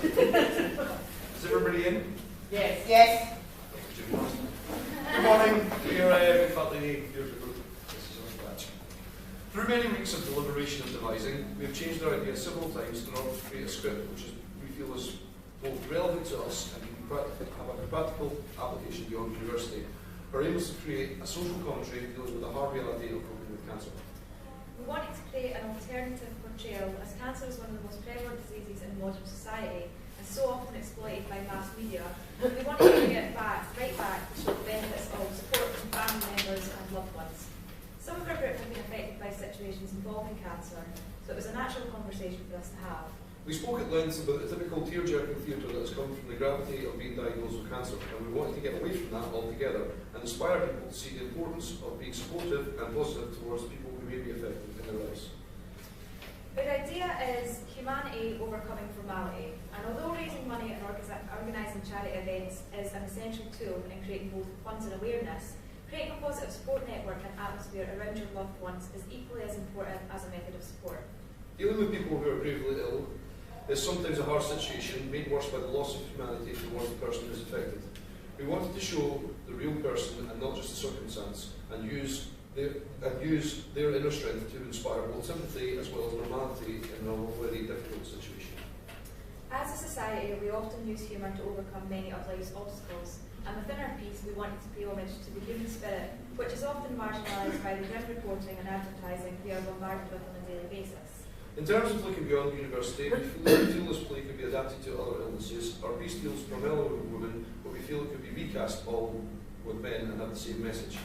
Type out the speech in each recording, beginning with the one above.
Is everybody in? Yes. Yes. Good morning, dear faculty, dear people. This is our batch. Through many weeks of deliberation and devising, we have changed our idea several times in order to create a script which we feel is both relevant to us and have a practical application beyond university. Our aim is to create a social commentary dealing with the hard reality of coping with cancer. We wanted to create an alternative portrayal, as cancer is one of the most prevalent diseases in modern society and so often exploited by mass media. We wanted to bring it right back to show the benefits of support from family members and loved ones. Some of our group have been affected by situations involving cancer, so it was a natural conversation for us to have. We spoke at length about the typical tear-jerking theatre that has come from the gravity of being diagnosed with cancer, and we wanted to get away from that altogether and inspire people to see the importance of being supportive and positive towards people who may be affected in their lives. Our idea is humanity overcoming formality, and although raising money and organising charity events is an essential tool in creating both funds and awareness, creating a positive support network and atmosphere around your loved ones is equally as important as a method of support. Dealing with people who are gravely ill is sometimes a hard situation, made worse by the loss of humanity towards the person who is affected. We wanted to show the real person and not just the circumstance, and use their inner strength to inspire both sympathy as well as normality in an already difficult situation. As a society, we often use humour to overcome many of life's obstacles, and within our piece we wanted to pay homage to the human spirit, which is often marginalised by the grim reporting and advertising we are bombarded with on a daily basis. In terms of looking beyond university, we feel this play could be adapted to other illnesses. Our piece deals primarily with women, but we feel it could be recast all with men and have the same message.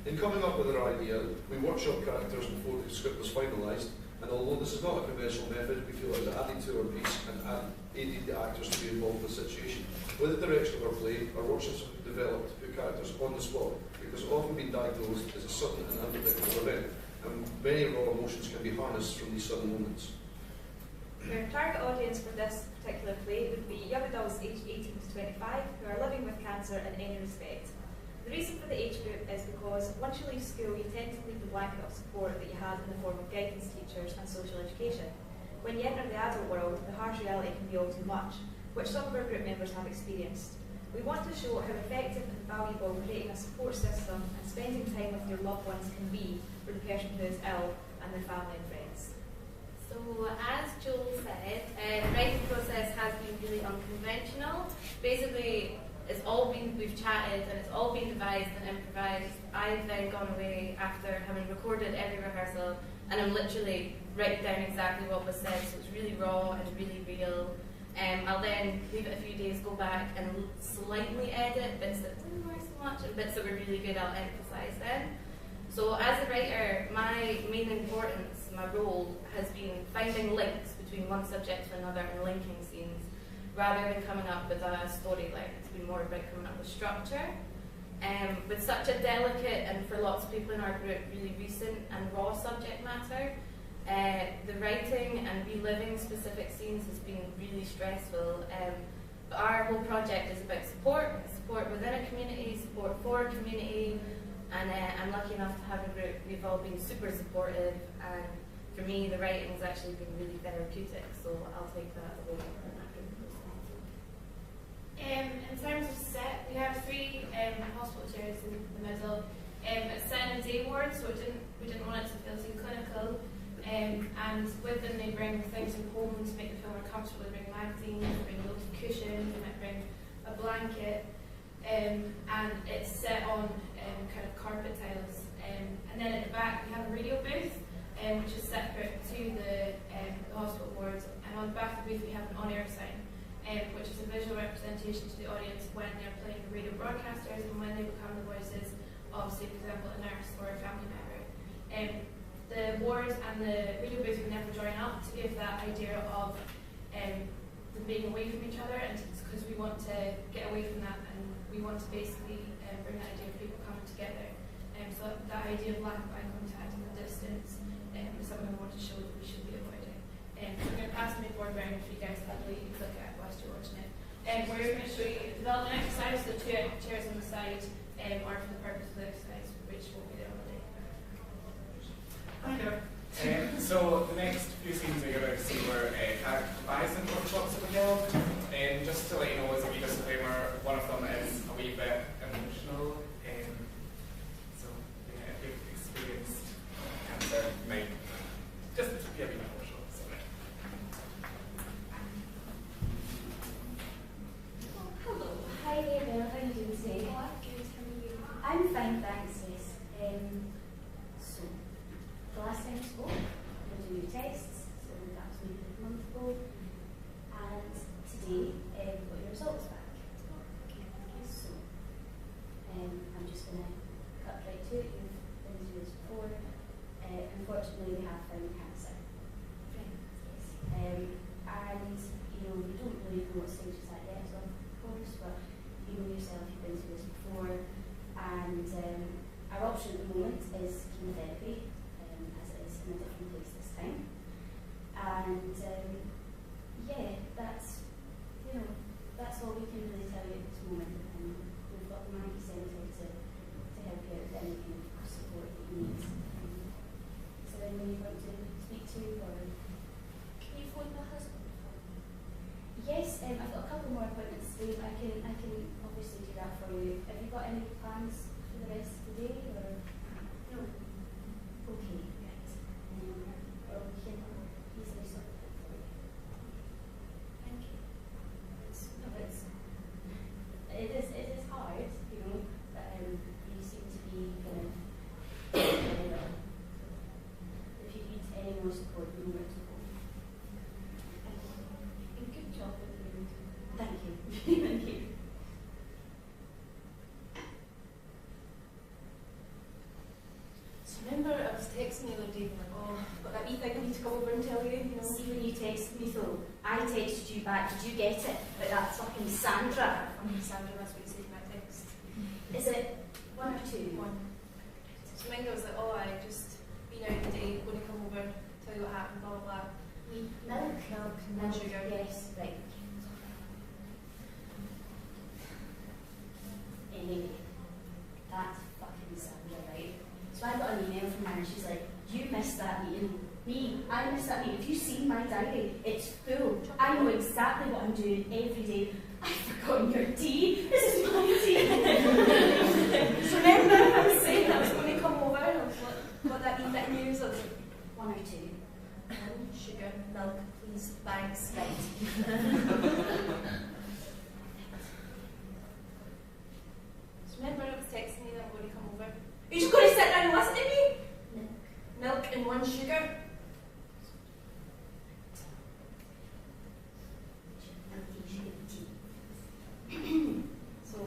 In coming up with our idea, we workshopped characters before the script was finalised, and although this is not a conventional method, we feel it was added to our piece and aided the actors to be involved in the situation. With the direction of our play, our workshops have developed to put characters on the spot, because often being diagnosed is a sudden and unpredictable event, and many raw emotions can be harnessed from these sudden moments. Our target audience for this particular play would be young adults aged 18 to 25 who are living with cancer in any respect. The reason for the age group is because once you leave school, you tend to leave the blanket of support that you had in the form of guidance teachers and social education. When you enter the adult world, the harsh reality can be all too much, which some of our group members have experienced. We want to show how effective and valuable creating a support system and spending time with your loved ones can be for the person who is ill and their family and friends. So, as Joel said, the writing process has been really unconventional. Basically, we've chatted and it's all been devised and improvised. I've then gone away after having recorded every rehearsal and I'm literally writing down exactly what was said, so it's really raw and really real. I'll then leave it a few days, go back and slightly edit bits that didn't work so much and bits that were really good I'll emphasise then. So as a writer, my main importance, my role has been finding links between one subject to another and linking scenes, rather than coming up with a storyline. It's been more about coming up with structure. With such a delicate and for lots of people in our group really recent and raw subject matter, the writing and reliving specific scenes has been really stressful. But our whole project is about support within a community, support for a community, and I'm lucky enough to have a group. We've all been super supportive, and for me the writing has actually been really therapeutic, so I'll take that away from that group process. In terms of set, we have 3 hospital chairs in the middle. It's set in a day ward, so we didn't want it to feel too clinical. And with them they bring things from home to make the film more comfortable. They bring magazines, they bring a little cushion, they might bring a blanket, and it's set on kind of carpet tiles. And then at the back we have a radio booth, which is separate to the hospital wards. And on the back of the booth we have an on-air sign, which is a visual representation to the audience when they're playing the radio broadcasters and when they become the voices of, say, for example, a nurse or a family member. The ward and the radio booth would never join up to give that idea of them being away from each other, and because we want to get away from that and we want to basically bring that idea of people coming together. So that idea of lack of eye contact and the distance is something we want to show that we should be avoiding. So I'm going to pass my board around for you guys to have a look at whilst you're watching it. We're going to show you the development exercise. The 2 chairs on the side are for the purpose of the exercise, which will be there all day. Okay. So the next few scenes we're about to see were character comparison workshops that we held. know what stage it's at yet, of course, but you know yourself, you've been through this before. And our option at the moment is chemotherapy, as it is in a different place this time. And yeah, that's, you know, that's all we can really tell you at this moment. And we've got the Maggie Centre to help you out with any kind of support that you need. Is there anyone you want to speak to, or? Can you phone my husband for me? Yes, I've got a couple more appointments today, but I can obviously do that for you. Have you got any plans for the rest of the day, or? No. Okay, right. Well, we can easily sort it out for you. Thank you. It is hard, you know, but you seem to be kind of very well. If you need any more support, you know where to go. And good job with the room. Thank you. Thank you. So remember, I was texting the other day, like, oh, got that wee thing I need to come over and tell you, you know. See, when you texted me though, I texted you back. Did you get it? But that fucking Sandra. Sandra last week said my text. Is it 1 or 2? One. So Minga was like, oh, I just been out today, going to come over, tell you what happened, blah blah blah. Milk. And sugar. Yes, right. Anyway, that's fucking Sandra, right? So I got an email from her and she's like, you missed that meeting. Me, I missed that meeting. If you've seen my diary, it's full. I know exactly what I'm doing every day. I've forgotten your tea. This is my tea. So remember, I was saying I was going to come over, and I was like, what that wee bit of news? I was like, 1 or 2. sugar, milk, please, thanks. So remember, I was texting you that I'm going to come over. Are you just going to sit down and listen to me? Milk and 1 sugar. So,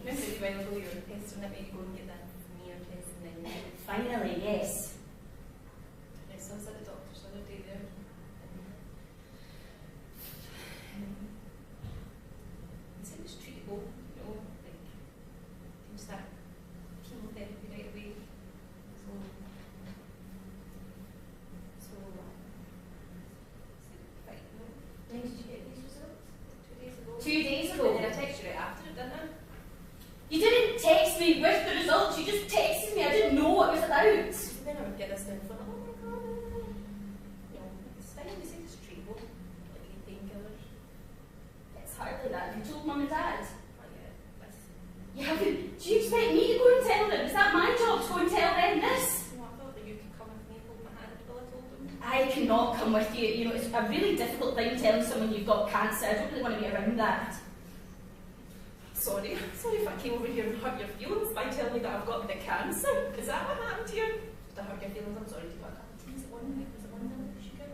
remember a while ago you were pestering at me to go and get that mirror test, and then Finally, yes. yes, I was at the doctor's the other day there. He said it's treatable, you know, like you can start chemotherapy right away. So right, no, When did you get these results? 2 days ago. 2 days And ago. then I texted you right after it, didn't I? You didn't text me with the results, you just texted me. I didn't know what it was about. So then I would get this info, oh my god, you know, it's fine, they say it's treatable, like you painkillers. It's hardly that. You told Mum and Dad. Oh yeah, that's, You haven't. Do you expect me to go and tell them? Is that my job to go and tell them this? you know, I thought that you could come with me and hold my hand while I told them. I cannot come with you. You know, it's a really difficult thing telling someone you've got cancer. I don't really want to be around that. Sorry if I came over here and hurt your feelings by telling you that I've got the cancer. Is that what happened to you? Did I hurt your feelings? I'm sorry, do you got a cup of tea? Is it 1 minute? Was it 1 minute sugar?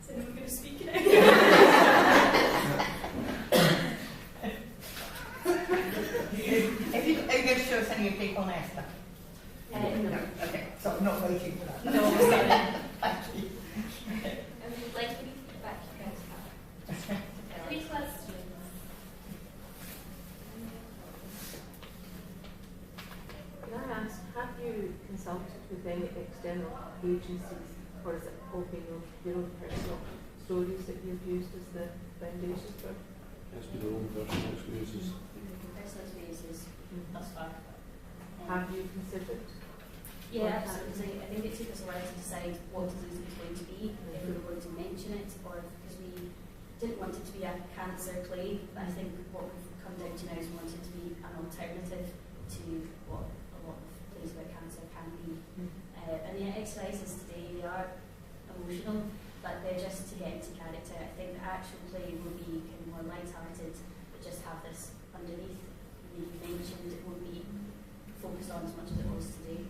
Is anyone going to speak now? Are you going to show us any of your people after? No. Okay, so I'm not waiting for that. No, sorry. Thank you. Like any feedback you guys have. 3 questions. Can I ask, have you consulted with any external agencies, or is it all been your own personal stories that you've used as the foundation for? It's been their own personal experiences. Personal experiences thus far. Have you considered? Yeah, absolutely. I think it took us a while to decide what disease it was going to be, if we were going to mention it, or because we didn't want it to be a cancer claim. But I think what we've come down to now is we want it to be an alternative to what a lot of claims about cancer can be. And the exercises today, they are emotional, but they're just to get into character. I think the actual play will be kind of more light-hearted, but just have this underneath. You mentioned it won't be focused on as much as it was today.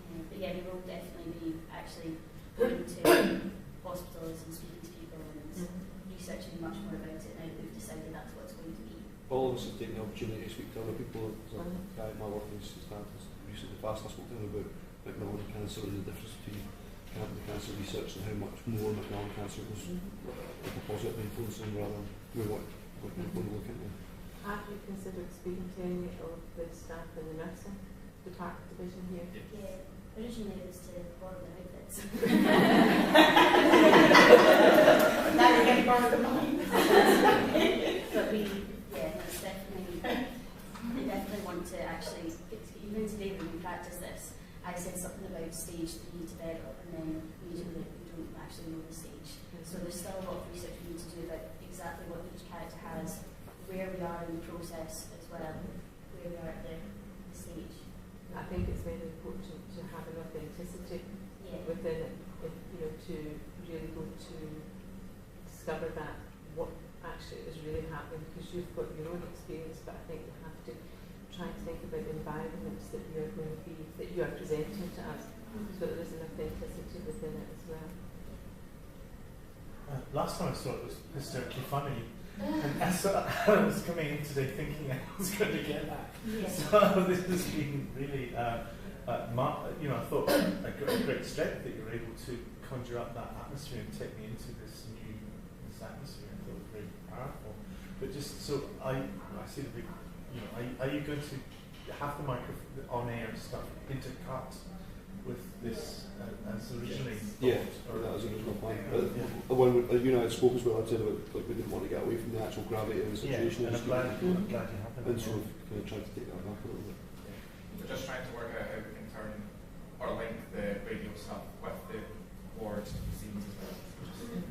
But yeah, we will definitely be actually going to hospitals and speaking to people and researching much more about it now that we've decided that's what it's going to be. all of us have taken the opportunity to speak to other people. So, guy at my working status recently passed, I spoke to him about Macmillan cancer and the difference between the cancer research and how much more Macmillan cancer was like a positive influence on rather than what we want to look into. Have you considered speaking to any of the staff in the nursing department division here? Yeah, originally it was to borrow their outfits. Now you're getting borrowed the money. But we, yeah, it's definitely, they definitely want to actually, even today when we practice this, I said something about stage 3 to develop, and then we don't actually know the stage. So there's still a lot of research we need to do about exactly what each character has, where we are in the process as well, where we are at the stage. I think it's very important to have an authenticity within it, to really go to discover that what actually is really happening, because you've got your own experience, but I think you have to try and think about the environments that you are going to be, that you are presenting to us, so that there's an authenticity within it as well. Last time I saw it was hysterically funny, and so I was coming in today thinking I was going to get that. So this has been really, I thought a great strength that you were able to conjure up that atmosphere and take me into this atmosphere. I thought it was very powerful. But just so I see the big, are you going to have the microphone on air stuff intercut with this as originally thought? Yeah, that was the original plan. When you and I spoke as well, I said about we didn't want to get away from the actual gravity of the situation. And I'm glad you happened. And so we've kind of tried to take that back a little bit. We're just trying to work out how we can turn or link the radio stuff with the board scenes as well.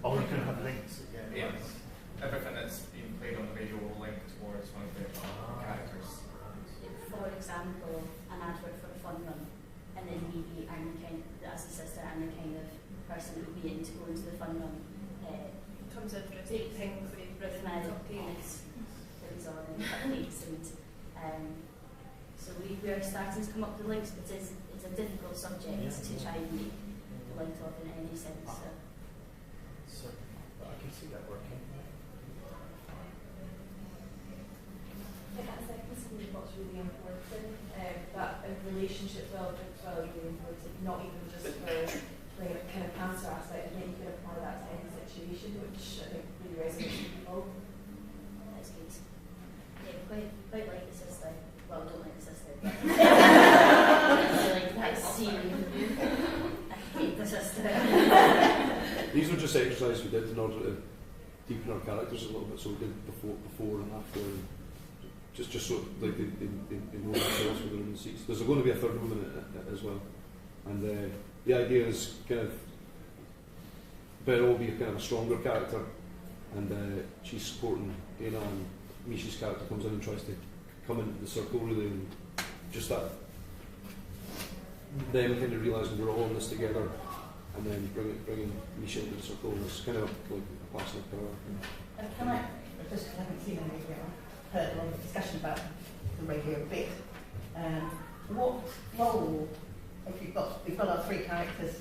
Oh, you can have links again. Yeah. Everything that's being played on the radio will link towards one of the characters. For example, an advert for a fun run, and then maybe I'm the kind, as a sister, I'm the kind of person who would be into going to the fun run. Comes with things with With my parents, things on and cupcakes, and so we are starting to come up with links, but it's a difficult subject to try and make the link of in any sense. So I can see that working. I think something what's really important, that relationship development as well is really important, not even just for the kind of cancer aspect. I think you can apply that to any situation, which I think really resonates with people. That's good. Yeah, quite like the sister. Well, I don't like the sister, but I see I hate the sister. These were just exercises we did in order to deepen our characters a little bit, so we did before and after. And just so like they know themselves when they're in the seats. There's going to be a third woman as well, and the idea is kind of Beryl will be kind of a stronger character, and she's supporting Dayna, and Misha's character comes in and tries to come into the circle really, and just that them kind of realising we're all in this together, and then bringing Misha into the circle. It's kind of like a passing of power. Can I, just because I haven't seen any radio, heard a lot of discussion about the radio bit. What role, if we've got our three characters,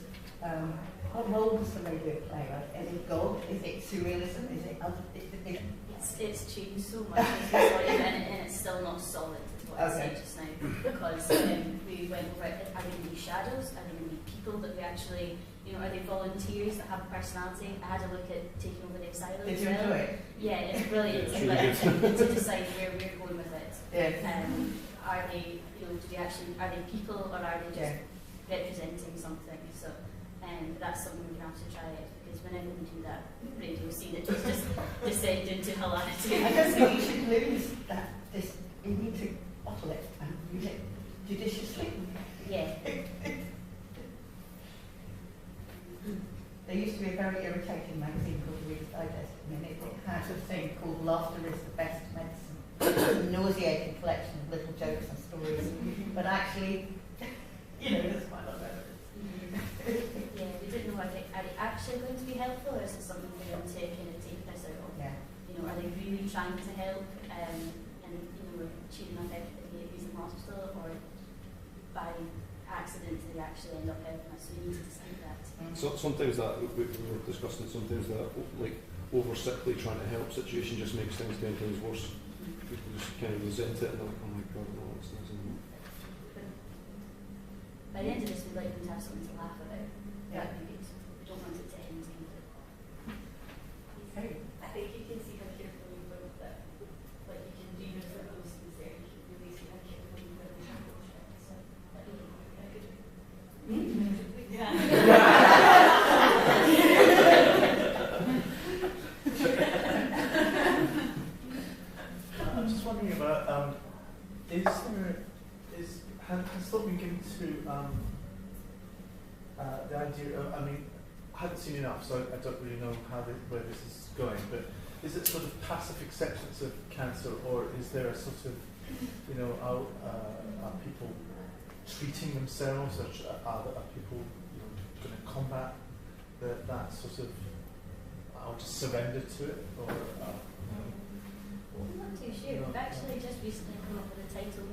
what role does the radio play? Is it God? Is it surrealism? Is it other? It's changed so much as we saw it, and it's still not solid, is what I say just now. Because we went over it. Are they going to be shadows? Are they going to be people that we actually, are they volunteers that have a personality? I had a look at taking over the asylum. Did you enjoy it? Yeah, it's brilliant. It's really to decide where we're going with it. Yeah. Are they, are they people, or are they just representing something? So, that's something we're going to have to try it, because whenever we do that radio scene, it just descend into hilarity. I don't think you should lose that. You need to bottle it and use it judiciously. Yeah. There used to be a very irritating magazine called The Reader's Digest, and it had a thing called Laughter is the Best Medicine. A nauseating collection of little jokes and stories. But actually, there's quite a lot of evidence. Yeah, we didn't know, are they actually going to be helpful, or is it something they're going to take us out of? Yeah. Are they really trying to help, and achieving effective behaviours in hospital, or by accident they actually end up helping us? So we need to decide that. So sometimes that we were discussing it. Sometimes that like over sickly trying to help situation just makes things 10 times worse. People just kind of resent it and they're like, oh my god, no, it's not anymore. By the end of this, we'd like them to have something to laugh about. Yeah. That would be good. We don't want it to end kind of. Okay. I think you can see how careful you put that. Like you can do this for those things there. You can really see how careful you put it. So that'd be a good. I'm just wondering about, has thought been given to the idea of, I mean, I haven't seen enough, so I don't really know where this is going, but is it sort of passive acceptance of cancer, or is there a sort of, are people treating themselves, or are people going to combat that sort of, or just surrender to it, or I'm not too sure. We've actually just recently come up with a title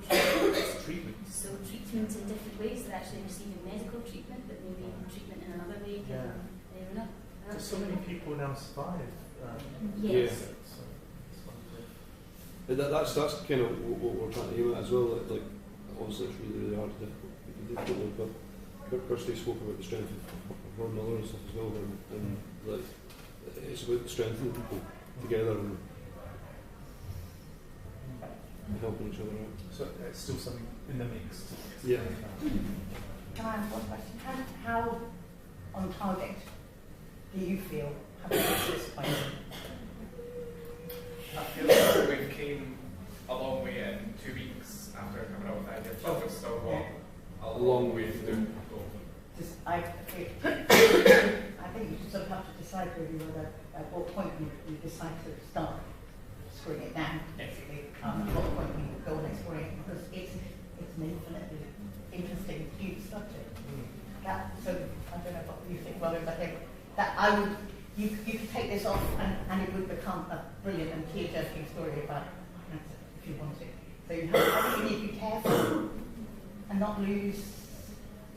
treatment. So treatment in different ways. They're actually receiving medical treatment, but maybe treatment in another way. Yeah. We're not. Because so many people now survive. Yes. That's kind of what we're trying to aim at as well. Like obviously it's really hard to difficult, but Kirsty spoke about the strength of her mother and stuff as well, and like it's about strengthening people together and helping each other out. So it's still something in the mix. Yeah. Can I ask one question? How on target do you feel having this point? I feel like we came a long way in 2 weeks after coming up with the idea. But we've still got a long way to do. I think you should sort of have to decide really whether at what point you decide to start screwing it down, basically. At what point you go and explore it, because it's an infinitely interesting, huge subject. So I don't know what you think, Robin, but I think that you could take this off and it would become a brilliant and tear-jerking story about cancer if you want it. So I think you need to be careful and not lose.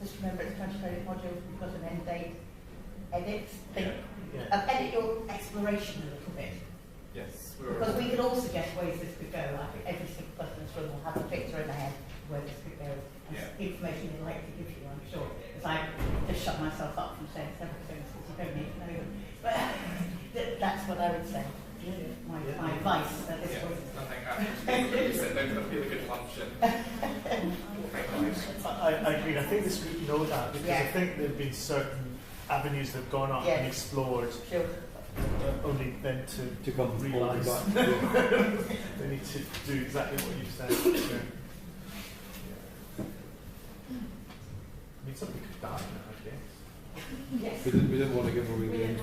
Just remember it's 20 credit modules, we've got an end date. Edit your exploration a little bit. Yes. Because we could all suggest ways this could go. I think every single person in this room will have a picture in their head where this could go. And information they'd like to give you, I'm sure. Because I just shut myself up from saying several things that you don't need to know them. But that's what I would say. My advice at this point. Nothing after you sit down with a really good lunch and I agree. I think this group know that because I think there have been certain avenues that have gone up and explored. Sure. Only then to come realise they need to do exactly what you've said. I mean, somebody could die now, I guess. Yes. We didn't want to give away the end.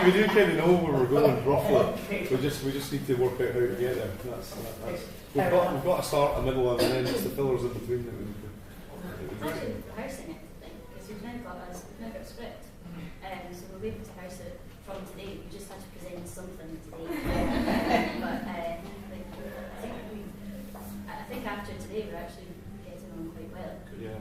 We do kind of know where we're going roughly. We just need to work out how to get there. We've got a start, a middle, and then it's the fillers in between that we need to. We're actually rehearsing it, because we've now got a script. So we'll be able to rehearse it from today. We just had to present something today. But I think after today we're actually getting on quite well. Yeah.